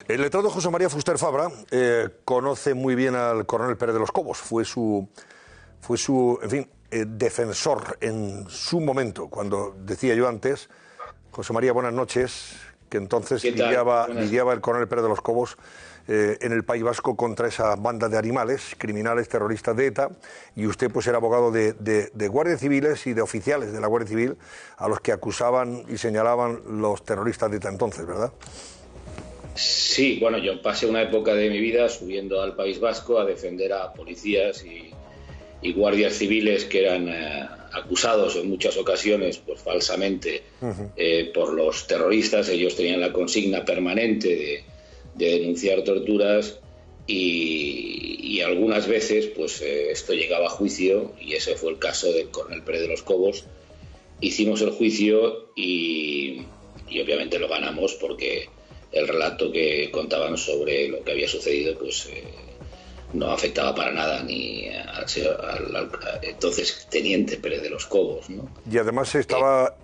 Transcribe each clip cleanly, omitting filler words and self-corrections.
El letrado José María Fuster Fabra conoce muy bien al coronel Pérez de los Cobos. Fue su en fin, defensor en su momento, cuando decía yo antes, José María, buenas noches, que entonces lidiaba el coronel Pérez de los Cobos en el País Vasco contra esa banda de animales, criminales, terroristas de ETA, y usted pues era abogado de guardias civiles y de oficiales de la Guardia Civil a los que acusaban y señalaban los terroristas de ETA entonces, ¿verdad? Sí, bueno, yo pasé una época de mi vida subiendo al País Vasco a defender a policías y guardias civiles que eran acusados en muchas ocasiones, pues falsamente, por los terroristas. Ellos tenían la consigna permanente de denunciar torturas y algunas veces pues esto llegaba a juicio, y ese fue el caso del coronel Pérez de los Cobos. Hicimos el juicio y obviamente lo ganamos, porque el relato que contaban sobre lo que había sucedido pues no afectaba para nada ni al entonces teniente Pérez de los Cobos, ¿no? Y además estaba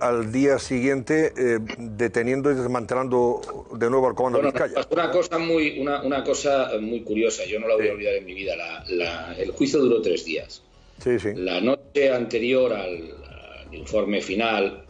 al día siguiente deteniendo y desmantelando de nuevo al comando Vizcaya. Una cosa muy curiosa, yo no la voy a olvidar en mi vida. El juicio duró 3 días. Sí. La noche anterior al informe final,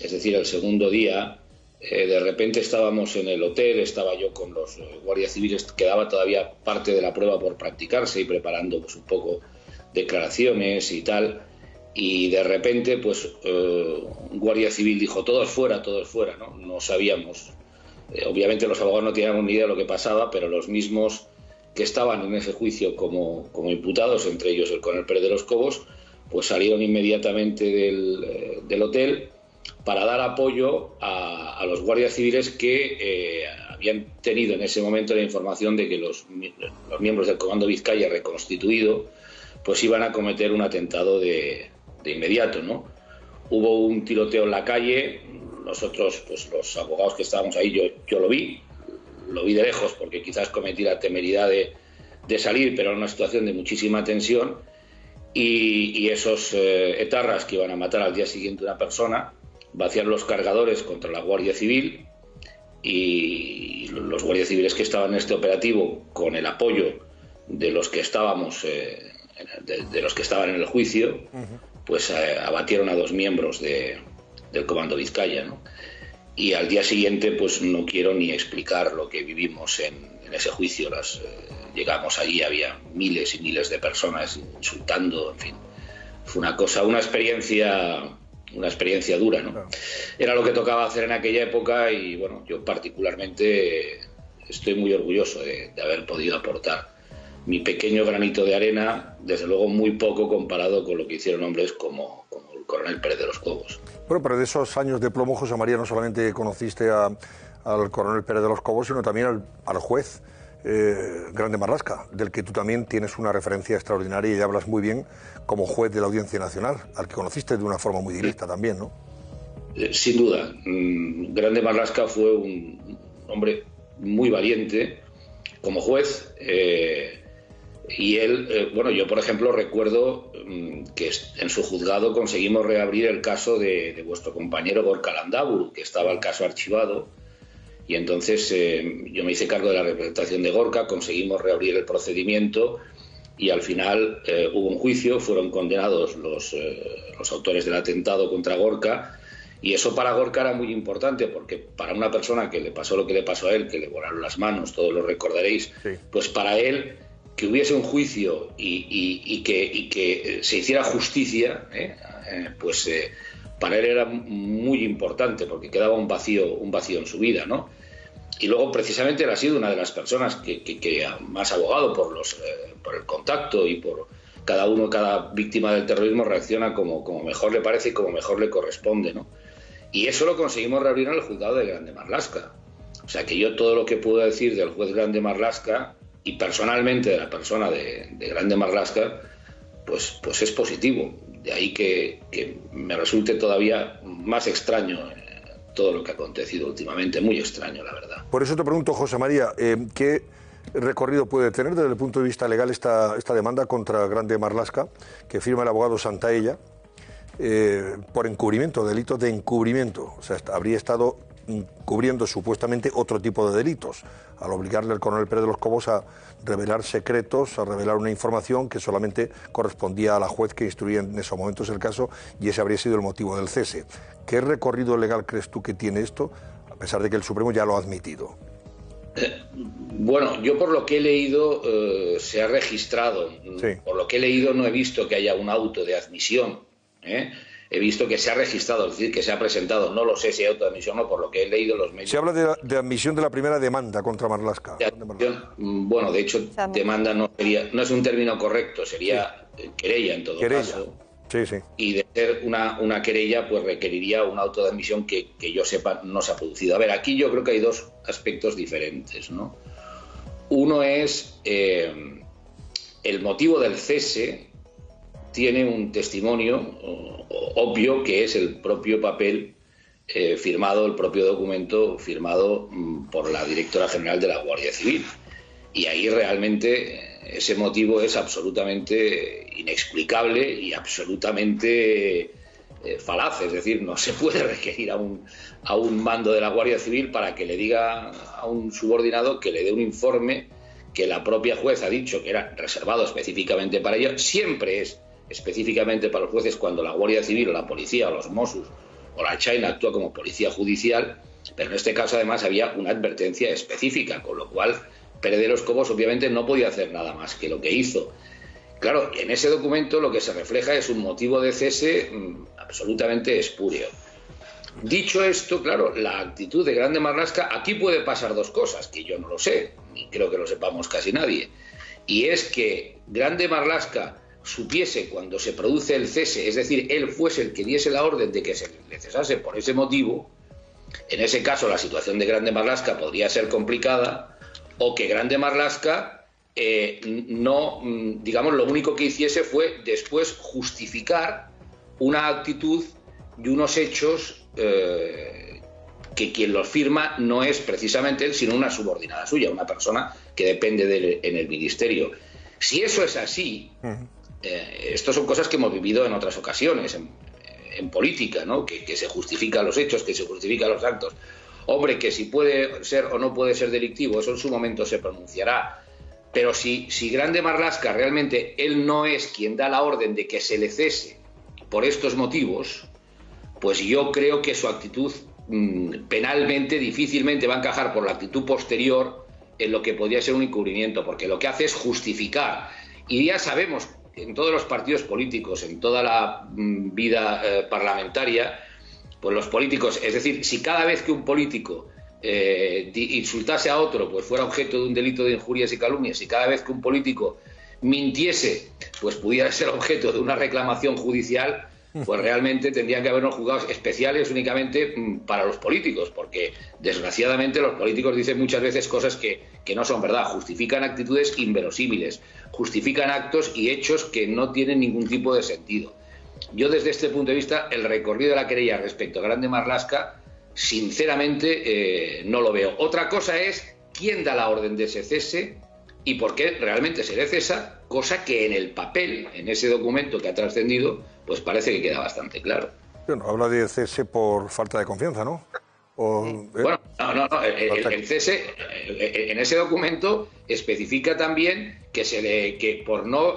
es decir, el segundo día, de repente estábamos en el hotel, estaba yo con los guardias civiles, quedaba todavía parte de la prueba por practicarse y preparando pues un poco declaraciones y tal, y de repente pues un guardia civil dijo todos fuera, ¿no? No sabíamos, obviamente los abogados no teníamos ni idea de lo que pasaba, pero los mismos que estaban en ese juicio como imputados, entre ellos el coronel Pérez de los Cobos, pues salieron inmediatamente del hotel para dar apoyo a los guardias civiles que habían tenido en ese momento la información de que los miembros del Comando Vizcaya reconstituido pues iban a cometer un atentado de inmediato, ¿no? Hubo un tiroteo en la calle. Nosotros, pues los abogados que estábamos ahí, yo lo vi de lejos, porque quizás cometí la temeridad de salir, pero en una situación de muchísima tensión, y esos etarras que iban a matar al día siguiente a una persona vaciaron los cargadores contra la Guardia Civil, y los guardias civiles que estaban en este operativo, con el apoyo de los que estábamos de los que estaban en el juicio, pues abatieron a 2 miembros del Comando Vizcaya, ¿no? Y al día siguiente pues no quiero ni explicar lo que vivimos en ese juicio. Llegamos allí, había miles y miles de personas insultando, en fin, fue una experiencia dura, ¿no? Claro. Era lo que tocaba hacer en aquella época, y bueno, yo particularmente estoy muy orgulloso de haber podido aportar mi pequeño granito de arena, desde luego muy poco comparado con lo que hicieron hombres como el coronel Pérez de los Cobos. Bueno, pero de esos años de plomo, José María, no solamente conociste al coronel Pérez de los Cobos, sino también al juez Grande Marlaska, del que tú también tienes una referencia extraordinaria y hablas muy bien como juez de la Audiencia Nacional, al que conociste de una forma muy directa también, ¿no? Sin duda. Grande Marlaska fue un hombre muy valiente como juez, y él, bueno, yo por ejemplo recuerdo que en su juzgado conseguimos reabrir el caso de vuestro compañero Gorka Landaburu, que estaba el caso archivado, y entonces yo me hice cargo de la representación de Gorka, conseguimos reabrir el procedimiento, y al final hubo un juicio, fueron condenados los autores del atentado contra Gorka, y eso para Gorka era muy importante, porque para una persona que le pasó lo que le pasó a él, que le volaron las manos, todos lo recordaréis, sí, pues para él que hubiese un juicio y que se hiciera justicia, pues para él era muy importante, porque quedaba un vacío en su vida, ¿no? Y luego precisamente él ha sido una de las personas que más abogado por el contacto, y por cada víctima del terrorismo reacciona como mejor le parece y como mejor le corresponde, ¿no? Y eso lo conseguimos reabrir en el juzgado de Grande Marlaska. O sea que yo todo lo que puedo decir del juez Grande Marlaska, y personalmente de la persona de Grande Marlaska, pues es positivo. De ahí que me resulte todavía más extraño todo lo que ha acontecido últimamente, muy extraño, la verdad. Por eso te pregunto, José María, ¿qué recorrido puede tener desde el punto de vista legal esta demanda contra Grande Marlaska, que firma el abogado Santaella, por encubrimiento, delito de encubrimiento? O sea, habría estado cubriendo supuestamente otro tipo de delitos, al obligarle al coronel Pérez de los Cobos a revelar secretos, a revelar una información que solamente correspondía a la juez que instruía en esos momentos el caso, y ese habría sido el motivo del cese. ¿Qué recorrido legal crees tú que tiene esto, a pesar de que el Supremo ya lo ha admitido? Bueno, yo por lo que he leído se ha registrado. Sí. Por lo que he leído no he visto que haya un auto de admisión. He visto que se ha registrado, es decir, que se ha presentado. No lo sé si hay auto de admisión o no, por lo que he leído los medios. Se habla de admisión de la primera demanda contra Marlaska. Bueno, de hecho, demanda no es un término correcto, sería querella en todo caso. Sí, sí. Y de ser una querella, pues requeriría un auto de admisión que yo sepa no se ha producido. A ver, aquí yo creo que hay dos aspectos diferentes, ¿no? Uno es el motivo del cese. Tiene un testimonio obvio, que es el propio papel firmado, el propio documento firmado por la directora general de la Guardia Civil. Y ahí realmente ese motivo es absolutamente inexplicable y absolutamente falaz. Es decir, no se puede requerir a un mando de la Guardia Civil para que le diga a un subordinado que le dé un informe que la propia juez ha dicho que era reservado específicamente para ello. Siempre es específicamente para los jueces cuando la Guardia Civil o la policía o los Mossos o la China actúa como policía judicial, pero en este caso además había una advertencia específica, con lo cual Pérez de los Cobos obviamente no podía hacer nada más que lo que hizo. Claro, en ese documento lo que se refleja es un motivo de cese absolutamente espúreo. Dicho esto, claro, la actitud de Grande Marlaska, aquí puede pasar dos cosas, que yo no lo sé, ni creo que lo sepamos casi nadie, y es que Grande Marlaska supiese cuando se produce el cese, es decir, él fuese el que diese la orden de que se le cesase por ese motivo. En ese caso la situación de Grande Marlaska podría ser complicada, o que Grande Marlaska no, digamos, lo único que hiciese fue después justificar una actitud y unos hechos que quien los firma no es precisamente él, sino una subordinada suya, una persona que depende de él en el ministerio. Si eso es así, esto son cosas que hemos vivido en otras ocasiones en política, ¿no? Que se justifican los hechos, que se justifican los actos. Hombre, que si puede ser o no puede ser delictivo, eso en su momento se pronunciará. Pero si Grande Marlaska realmente él no es quien da la orden de que se le cese por estos motivos, pues yo creo que su actitud penalmente difícilmente va a encajar por la actitud posterior en lo que podría ser un encubrimiento, porque lo que hace es justificar. Y ya sabemos, en todos los partidos políticos, en toda la vida parlamentaria, pues los políticos, es decir, si cada vez que un político insultase a otro, pues fuera objeto de un delito de injurias y calumnias, y cada vez que un político mintiese, pues pudiera ser objeto de una reclamación judicial, pues realmente tendrían que habernos juzgados especiales únicamente para los políticos, porque desgraciadamente los políticos dicen muchas veces cosas que no son verdad, justifican actitudes inverosímiles, justifican actos y hechos que no tienen ningún tipo de sentido. Yo desde este punto de vista, el recorrido de la querella respecto a Grande Marlaska, sinceramente no lo veo. Otra cosa es quién da la orden de ese cese y por qué realmente se le cesa, cosa que en el papel, en ese documento que ha trascendido, pues parece que queda bastante claro. Bueno, habla de cese por falta de confianza, ¿no? Bueno, no, el cese en ese documento especifica también que por no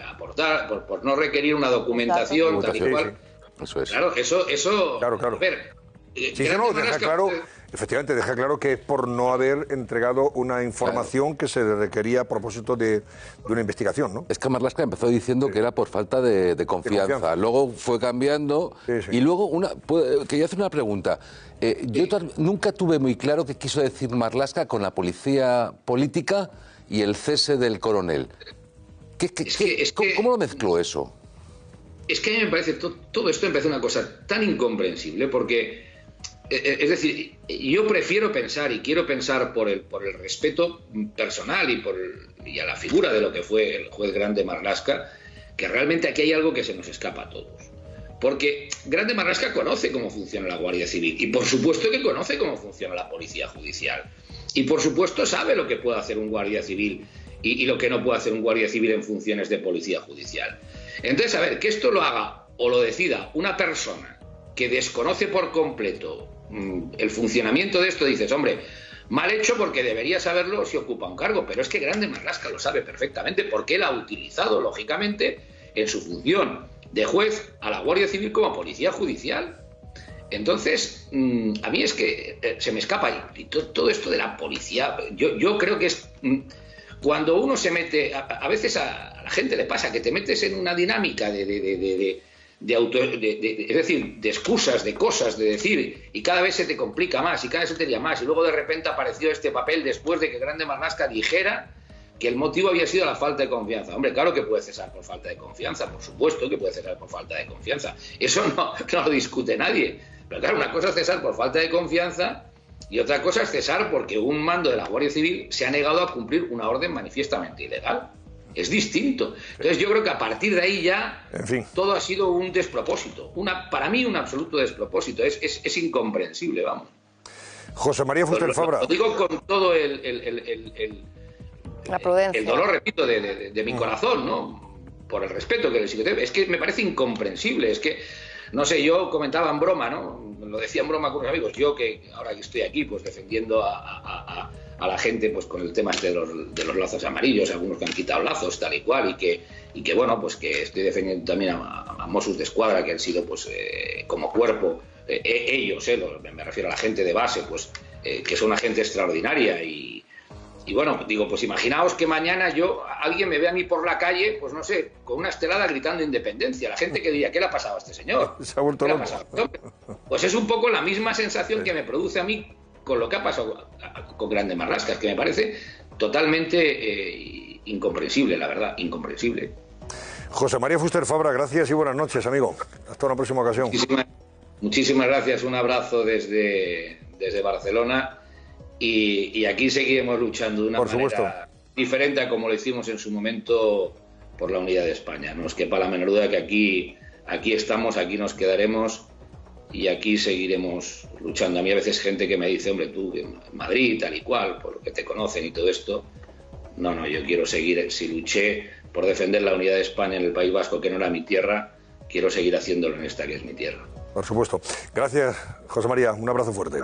aportar, por no requerir una documentación tal y cual. Eso es. Claro, eso. Claro. A ver, sí, no, deja claro, efectivamente, deja claro que es por no haber entregado una información que se le requería a propósito de una investigación, ¿no? Es que Marlaska empezó diciendo que era por falta de confianza. Luego fue cambiando. Sí. Y luego, quería hacer una pregunta. Yo nunca tuve muy claro qué quiso decir Marlaska con la policía política y el cese del coronel. ¿Cómo lo mezcló eso? Es que a mí me parece todo esto me parece una cosa tan incomprensible, porque es decir, yo prefiero pensar y quiero pensar por el respeto personal y a la figura de lo que fue el juez Grande Marlaska, que realmente aquí hay algo que se nos escapa a todos. Porque Grande Marlaska conoce cómo funciona la Guardia Civil y por supuesto que conoce cómo funciona la Policía Judicial. Y por supuesto sabe lo que puede hacer un Guardia Civil y lo que no puede hacer un Guardia Civil en funciones de Policía Judicial. Entonces, a ver, que esto lo haga o lo decida una persona que desconoce por completo el funcionamiento de esto, dices, hombre, mal hecho porque debería saberlo si ocupa un cargo, pero es que Grande Marlaska lo sabe perfectamente porque él ha utilizado, lógicamente, en su función de juez a la Guardia Civil como policía judicial. Entonces, a mí es que se me escapa y todo esto de la policía, yo creo que es... Cuando uno se mete, a veces a la gente le pasa que te metes en una dinámica es decir, de excusas, de cosas, de decir, y cada vez se te complica más, y cada vez se te lía más, y luego de repente apareció este papel después de que Grande Marlaska dijera que el motivo había sido la falta de confianza. Hombre, claro que puede cesar por falta de confianza, por supuesto que puede cesar por falta de confianza. Eso no lo discute nadie. Pero claro, una cosa es cesar por falta de confianza y otra cosa es cesar porque un mando de la Guardia Civil se ha negado a cumplir una orden manifiestamente ilegal. Es distinto. Entonces yo creo que a partir de ahí ya todo ha sido un despropósito. Para mí un absoluto despropósito. Es incomprensible, vamos. José María Fuster Fabra. Lo digo con todo el dolor, repito, de mi corazón, ¿no? Por el respeto que les sigo. Es que me parece incomprensible. Es que, no sé, yo comentaba en broma, ¿no? Lo decía en broma con unos amigos. Yo que ahora que estoy aquí, pues defendiendo a la gente, pues con el tema este de los lazos amarillos, algunos que han quitado lazos, tal y cual, y que bueno, pues que estoy defendiendo también a Mossos de Escuadra, que han sido, pues, como cuerpo, ellos, me refiero a la gente de base, pues, que son una gente extraordinaria y bueno, digo, pues imaginaos que mañana alguien me ve a mí por la calle, pues no sé, con una estelada gritando independencia. La gente que diría, ¿qué le ha pasado a este señor? Se ha vuelto loco. Pues es un poco la misma sensación que me produce a mí con lo que ha pasado con Grande Marlaska, que me parece totalmente incomprensible, la verdad, incomprensible. José María Fuster Fabra, gracias y buenas noches, amigo. Hasta una próxima ocasión. Muchísimas gracias, un abrazo desde Barcelona. Y aquí seguiremos luchando de una manera diferente a como lo hicimos en su momento por la unidad de España. No os quepa la menor duda que aquí estamos, aquí nos quedaremos y aquí seguiremos luchando. A mí a veces gente que me dice, hombre, tú en Madrid, tal y cual, por lo que te conocen y todo esto. No, yo quiero seguir. Si luché por defender la unidad de España en el País Vasco, que no era mi tierra, quiero seguir haciéndolo en esta que es mi tierra. Por supuesto. Gracias, José María. Un abrazo fuerte.